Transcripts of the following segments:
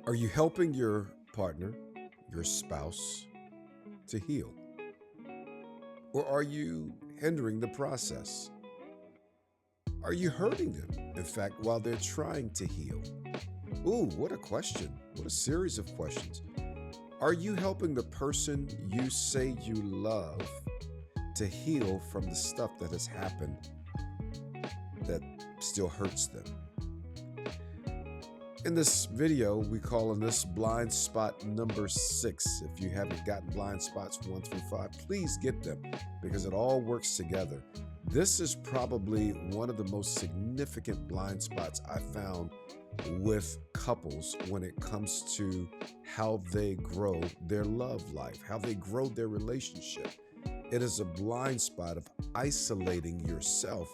Are you helping your partner, your spouse, to heal? Or are you hindering the process? Are you hurting them, in fact, while they're trying to heal? Ooh, what a question. What a series of questions. Are you helping the person you say you love to heal from the stuff that has happened that still hurts them? In this video, we call in this blind spot number 6. If you haven't gotten blind spots 1 through 5, please get them because it all works together. This is probably one of the most significant blind spots I found with couples when it comes to how they grow their love life, how they grow their relationship. It is a blind spot of isolating yourself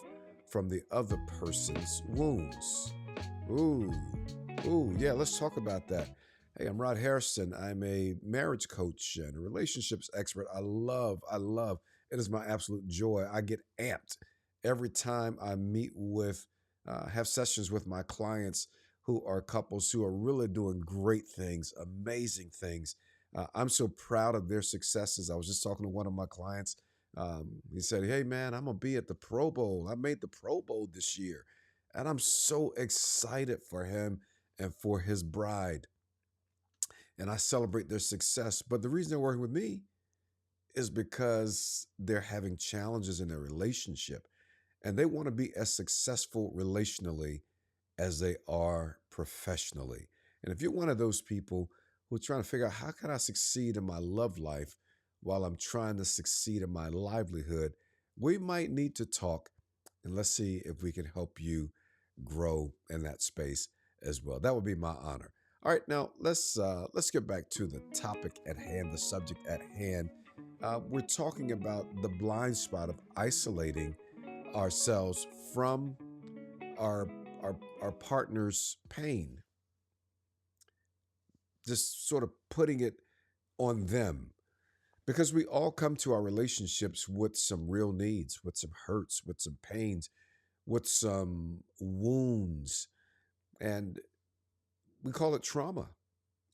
from the other person's wounds. Ooh, yeah, let's talk about that. Hey, I'm Rod Harrison. I'm a marriage coach and a relationships expert. I love, it is my absolute joy. I get amped every time I meet with, have sessions with my clients who are couples who are really doing great things, amazing things. I'm so proud of their successes. I was just talking to one of my clients. He said, "Hey, man, I'm going to be at the Pro Bowl. I made the Pro Bowl this year." And I'm so excited for him and for his bride. And I celebrate their success. But the reason they're working with me is because they're having challenges in their relationship and they want to be as successful relationally as they are professionally. And if you're one of those people who are trying to figure out how can I succeed in my love life while I'm trying to succeed in my livelihood, we might need to talk and let's see if we can help you grow in that space as well. That would be my honor. All right, now let's get back to the topic at hand, the subject at hand. We're talking about the blind spot of isolating ourselves from our our partner's pain, just sort of putting it on them, because we all come to our relationships with some real needs, with some hurts, with some pains, with some wounds, and we call it trauma.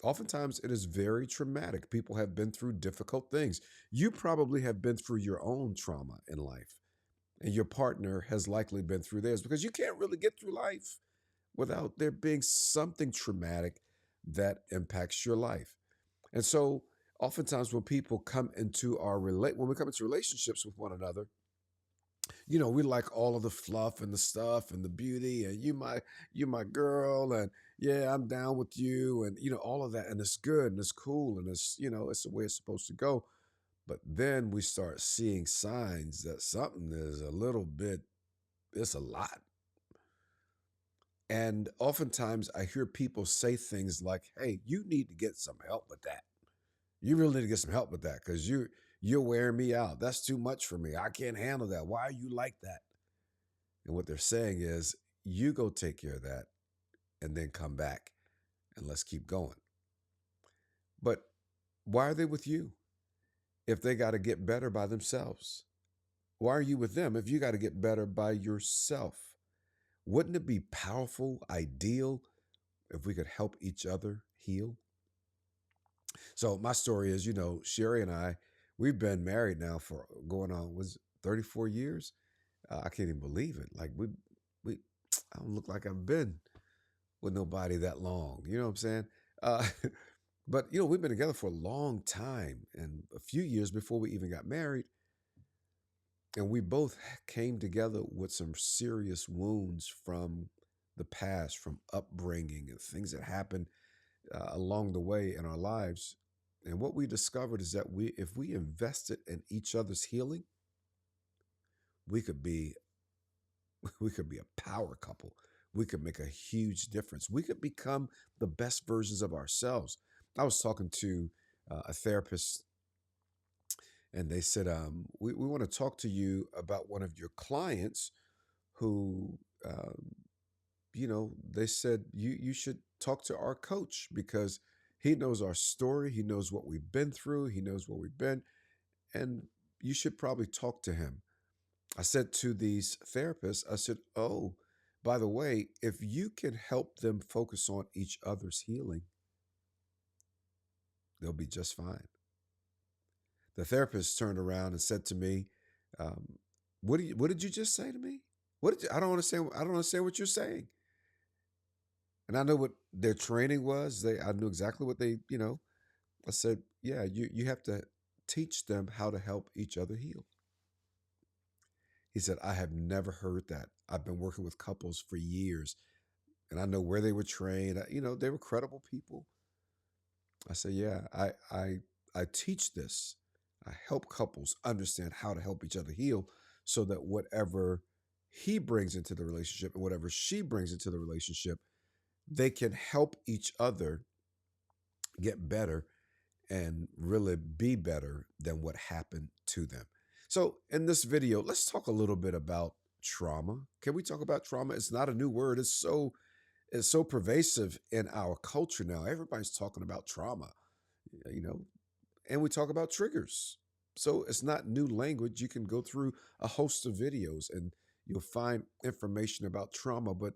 Oftentimes, it is very traumatic. People have been through difficult things. You probably have been through your own trauma in life, and your partner has likely been through theirs because you can't really get through life without there being something traumatic that impacts your life. And so, oftentimes, when people come into when we come into relationships with one another, we like all of the fluff and the stuff and the beauty and you my girl, and yeah, I'm down with you, and all of that, and it's good and it's cool and it's the way it's supposed to go. But then we start seeing signs that something is a little bit, it's a lot. And oftentimes I hear people say things like, "Hey, you need to get some help with that. You really need to get some help with that because you're wearing me out. That's too much for me. I can't handle that. Why are you like that?" And what they're saying is, you go take care of that and then come back and let's keep going. But why are they with you if they got to get better by themselves? Why are you with them if you got to get better by yourself? Wouldn't it be powerful, ideal, if we could help each other heal? So my story is, Sherry and I, we've been married now for going on, was 34 years. I can't even believe it. Like we, I don't look like I've been with nobody that long. You know what I'm saying? Uh, but we've been together for a long time, and a few years before we even got married, and we both came together with some serious wounds from the past, from upbringing and things that happened along the way in our lives. And what we discovered is that if we invested in each other's healing, we could be we could be a power couple. We could make a huge difference. We could become the best versions of ourselves. I was talking to a therapist, and they said, we want to talk to you about one of your clients who, they said you should talk to our coach because he knows our story. He knows what we've been through. He knows where we've been. And you should probably talk to him. I said to these therapists, I said, "Oh, By the way, if you can help them focus on each other's healing, they'll be just fine. The therapist turned around and said to me, um, what did you just say to me? What did you, I don't understand what you're saying. And I know what their training was. I knew exactly what I said, yeah, you have to teach them how to help each other heal. He said, I have never heard that. I've been working with couples for years and I know where they were trained. They were credible people. I said, yeah, I teach this. I help couples understand how to help each other heal so that whatever he brings into the relationship and whatever she brings into the relationship, they can help each other get better and really be better than what happened to them. So, in this video, let's talk a little bit about trauma. Can we talk about trauma? It's not a new word. It's so pervasive in our culture now. Everybody's talking about trauma, you know, and we talk about triggers. So, it's not new language. You can go through a host of videos and you'll find information about trauma, but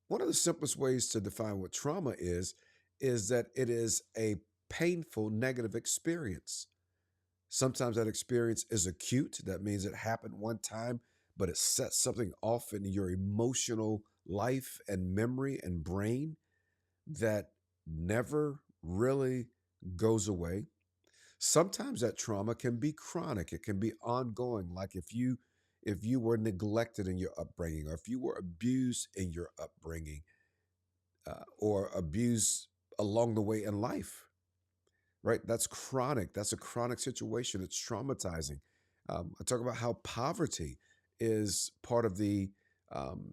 one of the simplest ways to define what trauma is that it is a painful negative experience. Sometimes that experience is acute. That means it happened one time, but it sets something off in your emotional life and memory and brain that never really goes away. Sometimes that trauma can be chronic. It can be ongoing. Like if you were neglected in your upbringing, or if you were abused in your upbringing, or abused along the way in life, right? That's chronic. That's a chronic situation. It's traumatizing. I talk about how poverty is part of the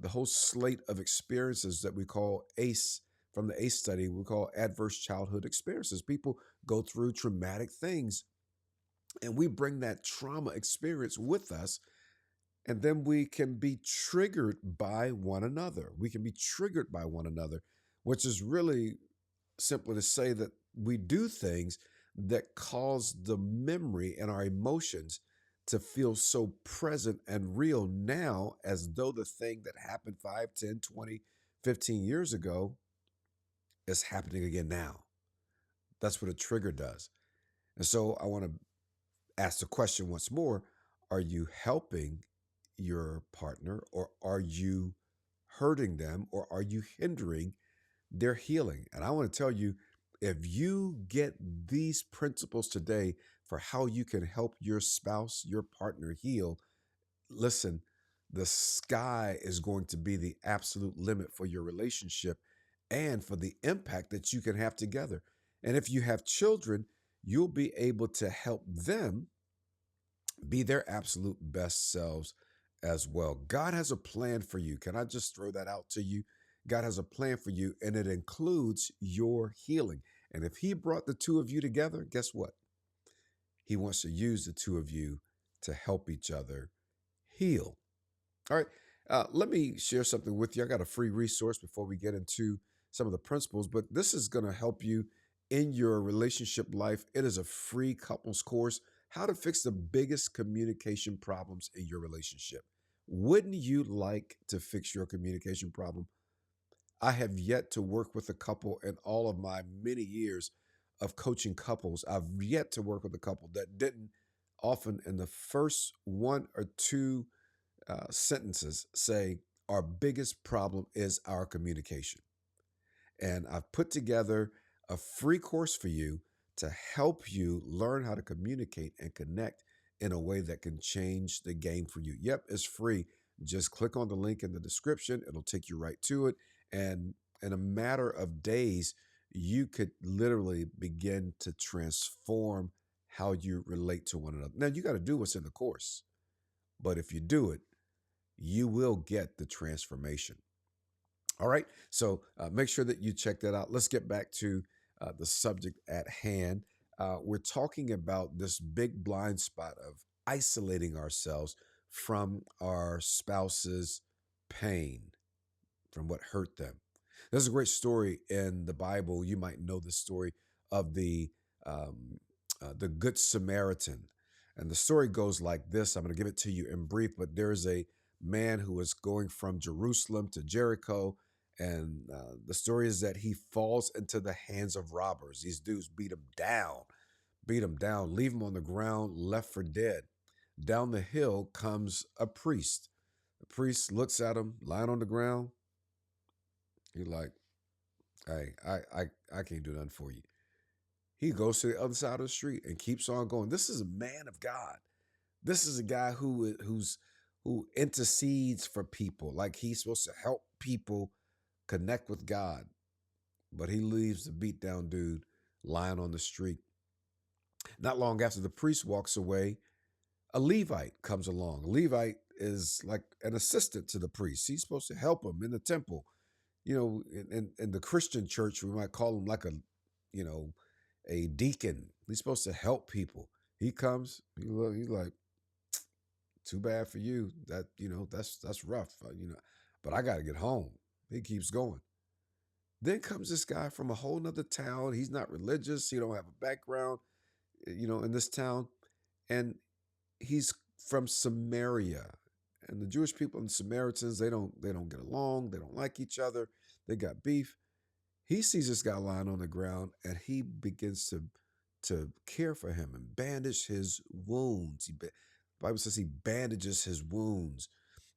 whole slate of experiences that we call ACE. From the ACE study, we call adverse childhood experiences. People go through traumatic things, and we bring that trauma experience with us, and then we can be triggered by one another. We can be triggered by one another, which is really simply to say that we do things that cause the memory and our emotions to feel so present and real now, as though the thing that happened 5, 10, 20, 15 years ago is happening again now. That's what a trigger does. And so I want to ask the question once more: are you helping your partner, or are you hurting them, or are you hindering their healing? And I want to tell you, if you get these principles today for how you can help your spouse, your partner heal, listen, the sky is going to be the absolute limit for your relationship and for the impact that you can have together. And if you have children, you'll be able to help them be their absolute best selves as well. God has a plan for you. Can I just throw that out to you? God has a plan for you, and it includes your healing. And if He brought the two of you together, guess what? He wants to use the two of you to help each other heal. All right. Let me share something with you. I got a free resource before we get into some of the principles, but this is going to help you in your relationship life. It is a free couples course: how to fix the biggest communication problems in your relationship. Wouldn't you like to fix your communication problem? I have yet to work with a couple in all of my many years of coaching couples. I've yet to work with a couple that didn't, often in the first one or two sentences, say, our biggest problem is our communication. And I've put together a free course for you to help you learn how to communicate and connect in a way that can change the game for you. Yep, it's free. Just click on the link in the description. It'll take you right to it. And in a matter of days, you could literally begin to transform how you relate to one another. Now, you got to do what's in the course, but if you do it, you will get the transformation. All right. So make sure that you check that out. Let's get back to the subject at hand. We're talking about this big blind spot of isolating ourselves from our spouse's pain, from what hurt them. There's a great story in the Bible. You might know the story of the Good Samaritan. And the story goes like this. I'm going to give it to you in brief, but there's a man who was going from Jerusalem to Jericho. And the story is that he falls into the hands of robbers. These dudes beat him down, leave him on the ground, left for dead. Down the hill comes a priest. The priest looks at him lying on the ground. He's like, "Hey, I can't do nothing for you." He goes to the other side of the street and keeps on going. This is a man of God. This is a guy who intercedes for people. Like he's supposed to help people connect with God, but he leaves the beat down dude lying on the street. Not long after the priest walks away, a Levite comes along. A Levite is like an assistant to the priest. He's supposed to help him in the temple. You know, in the Christian church, we might call him like a, you know, a deacon. He's supposed to help people. He comes, he's like, too bad for you. That, you know, that's rough, you know, but I got to get home. He keeps going. Then comes this guy from a whole nother town. He's not religious. He don't have a background, you know, in this town. And he's from Samaria. And the Jewish people and the Samaritans, they don't get along. They don't like each other. They got beef. He sees this guy lying on the ground and he begins to care for him and bandage his wounds. The Bible says he bandages his wounds.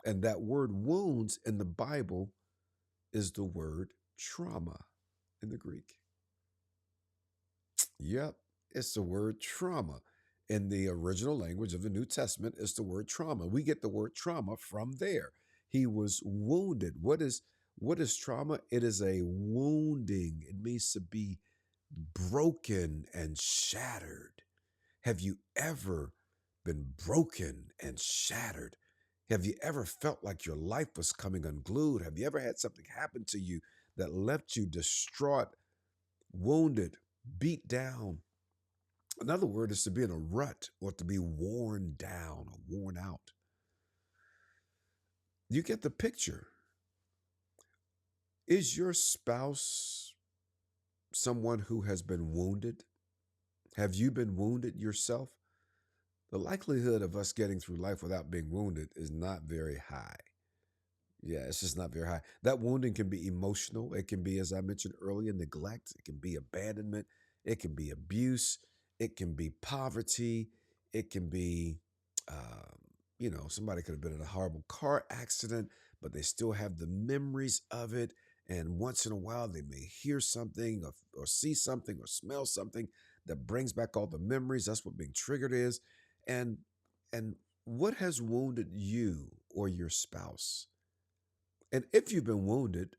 And that word wounds in the Bible is the word trauma in the Greek. Yep, it's the word trauma. In the original language of the New Testament, it's the word trauma. We get the word trauma from there. He was wounded. What is trauma? It is a wounding. It means to be broken and shattered. Have you ever been broken and shattered? Have you ever felt like your life was coming unglued? Have you ever had something happen to you that left you distraught, wounded, beat down? Another word is to be in a rut or to be worn down or worn out. You get the picture. Is your spouse someone who has been wounded? Have you been wounded yourself? The likelihood of us getting through life without being wounded is not very high. Yeah, it's just not very high. That wounding can be emotional. It can be, as I mentioned earlier, neglect. It can be abandonment. It can be abuse. It can be poverty. It can be, somebody could have been in a horrible car accident, but they still have the memories of it. And once in a while, they may hear something or see something or smell something that brings back all the memories. That's what being triggered is. And what has wounded you or your spouse? And if you've been wounded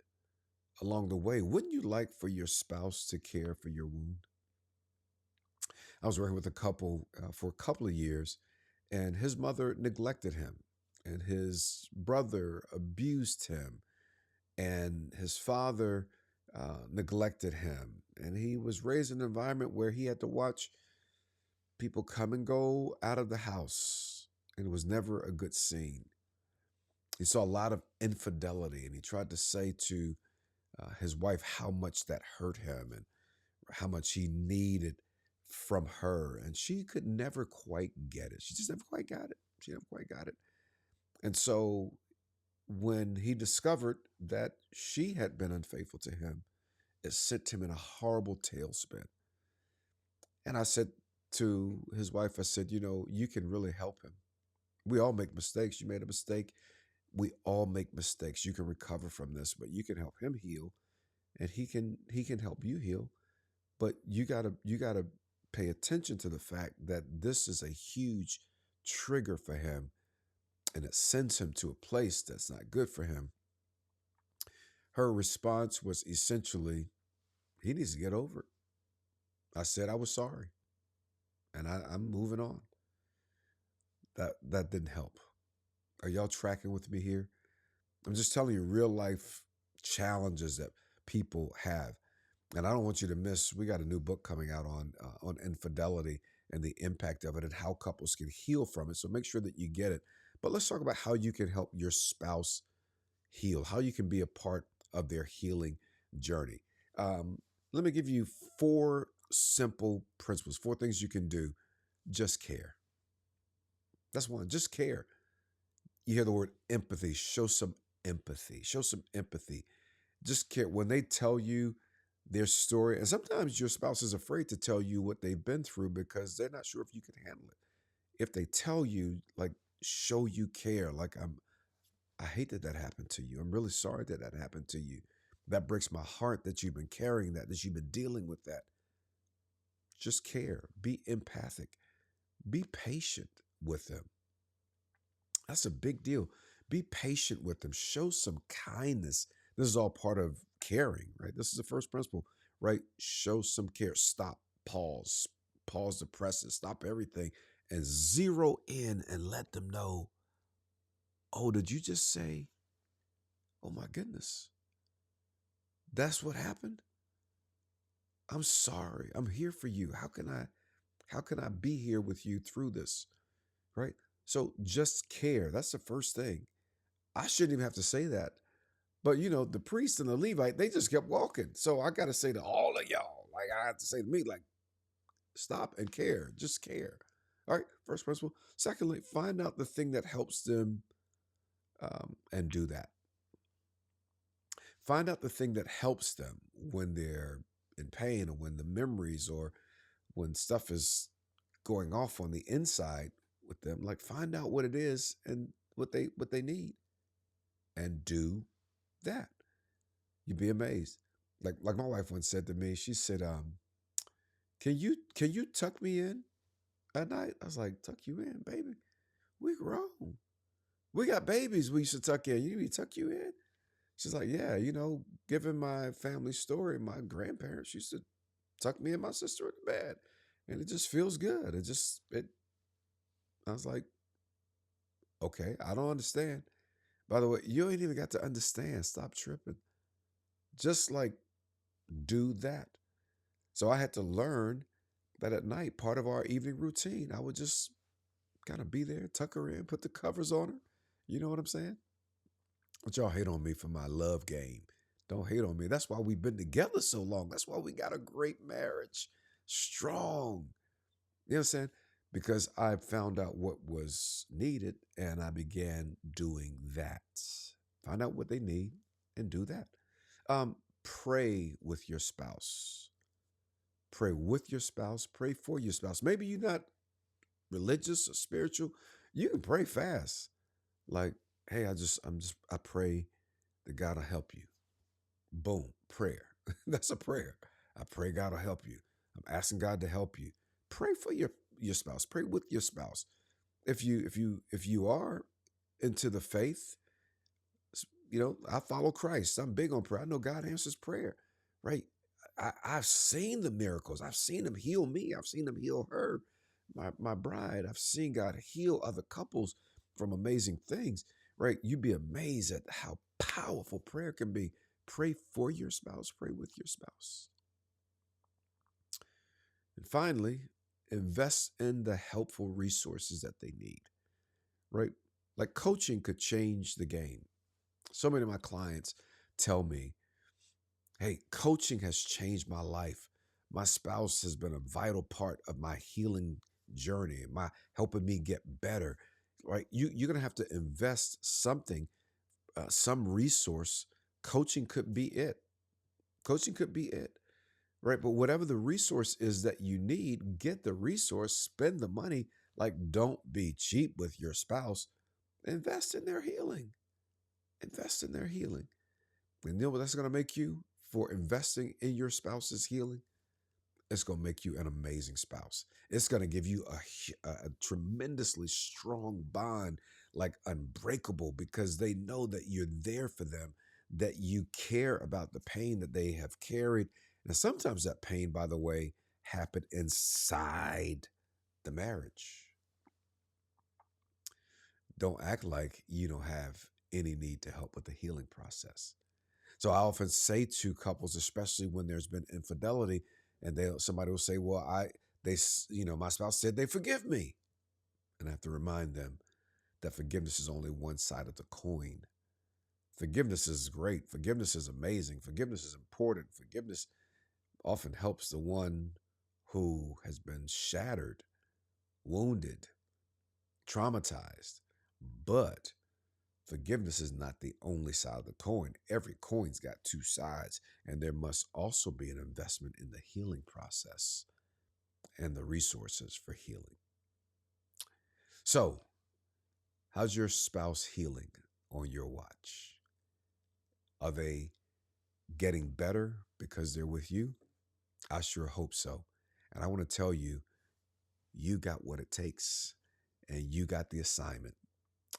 along the way, wouldn't you like for your spouse to care for your wound? I was working with a couple for a couple of years, and his mother neglected him, and his brother abused him, and his father neglected him. And he was raised in an environment where he had to watch people come and go out of the house, and it was never a good scene. He saw a lot of infidelity, and he tried to say to his wife how much that hurt him and how much he needed from her. And she could never quite get it. She just never quite got it. She never quite got it. And so when he discovered that she had been unfaithful to him, it sent him in a horrible tailspin. And I said to his wife, I said, you can really help him. We all make mistakes. You made a mistake. We all make mistakes. You can recover from this, but you can help him heal, and he can help you heal. But you gotta pay attention to the fact that this is a huge trigger for him, and it sends him to a place that's not good for him. Her response was essentially, he needs to get over it. I said I was sorry, and I'm moving on. That didn't help. Are y'all tracking with me here? I'm just telling you real life challenges that people have. And I don't want you to miss, we got a new book coming out on infidelity and the impact of it and how couples can heal from it. So make sure that you get it. But let's talk about how you can help your spouse heal, how you can be a part of their healing journey. Let me give you 4 simple principles, 4 things you can do. Just care. That's one, just care. You hear the word empathy. Show some empathy. Show some empathy. Just care when they tell you their story. And sometimes your spouse is afraid to tell you what they've been through because they're not sure if you can handle it. If they tell you, like, show you care, like, I hate that that happened to you. I'm really sorry that that happened to you. That breaks my heart that you've been carrying that you've been dealing with that. Just care. Be empathic. Be patient with them. That's a big deal. Be patient with them. Show some kindness. This is all part of caring, right? This is the first principle, right? Show some care. Stop, pause the presses, stop everything, and zero in and let them know, oh, did you just say, oh my goodness, that's what happened? I'm sorry. I'm here for you. How can I be here with you through this? Right? So just care. That's the first thing. I shouldn't even have to say that. But the priest and the Levite, they just kept walking. So I got to say to all of y'all, like I have to say to me, like, stop and care. Just care. All right. First principle. Secondly, find out the thing that helps them and do that. Find out the thing that helps them when they're in pain or when the memories or when stuff is going off on the inside with them. Like find out what it is and what they need and do that. You'd be amazed. Like my wife once said to me, she said, can you tuck me in at night? I was like, tuck you in, baby. We grown. We got babies we used to tuck in. You need me to tuck you in? She's like, yeah, given my family story, my grandparents used to tuck me and my sister in the bed. And it just feels good. I was like, okay, I don't understand. By the way, you ain't even got to understand. Stop tripping. Just like do that. So I had to learn that at night, part of our evening routine, I would just kind of be there, tuck her in, put the covers on her. You know what I'm saying? But y'all hate on me for my love game. Don't hate on me. That's why we've been together so long. That's why we got a great marriage. Strong. You know what I'm saying? Because I found out what was needed and I began doing that. Find out what they need and do that. Pray with your spouse. Pray with your spouse. Pray for your spouse. Maybe you're not religious or spiritual. You can pray fast. Like, hey, I pray that God will help you. Boom, prayer. That's a prayer. I pray God will help you. I'm asking God to help you. Pray for your spouse. Pray with your spouse. If you are into the faith, I follow Christ. I'm big on prayer. I know God answers prayer, right? I've seen the miracles. I've seen him heal me. I've seen him heal her, my bride. I've seen God heal other couples from amazing things, right? You'd be amazed at how powerful prayer can be. Pray for your spouse. Pray with your spouse. And finally, invest in the helpful resources that they need, right? Like coaching could change the game. So many of my clients tell me, hey, coaching has changed my life. My spouse has been a vital part of my healing journey, my helping me get better, right? You're going to have to invest something, some resource. Coaching could be it. Coaching could be it, right? But whatever the resource is that you need, get the resource, spend the money. Like, don't be cheap with your spouse. Invest in their healing. Invest in their healing. And you know what that's going to make you for investing in your spouse's healing? It's going to make you an amazing spouse. It's going to give you a tremendously strong bond, like unbreakable, because they know that you're there for them, that you care about the pain that they have carried. And sometimes that pain, by the way, happened inside the marriage. Don't act like you don't have any need to help with the healing process. So I often say to couples, especially when there's been infidelity, and somebody will say, "Well, my spouse said they forgive me," and I have to remind them that forgiveness is only one side of the coin. Forgiveness is great. Forgiveness is amazing. Forgiveness is important. Forgiveness often helps the one who has been shattered, wounded, traumatized. But Forgiveness is not the only side of the coin. Every coin's got two sides, and there must also be an investment in the healing process and the resources for healing. So, how's your spouse healing on your watch? Are they getting better because they're with you? I sure hope so. And I want to tell you, you got what it takes and you got the assignment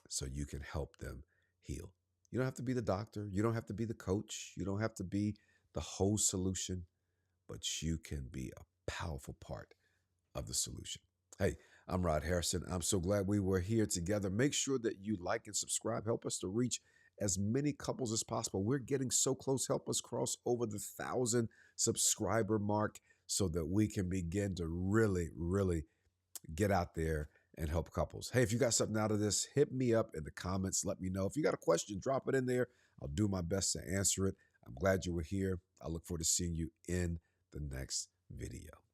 so you can help them heal. You don't have to be the doctor. You don't have to be the coach. You don't have to be the whole solution, but you can be a powerful part of the solution. Hey, I'm Rod Harrison. I'm so glad we were here together. Make sure that you like and subscribe. Help us to reach as many couples as possible. We're getting so close. Help us cross over the 1,000 subscriber mark so that we can begin to really get out there and help couples. Hey, if you got something out of this, hit me up in the comments. Let me know. If you got a question, drop it in there. I'll do my best to answer it. I'm glad you were here. I look forward to seeing you in the next video.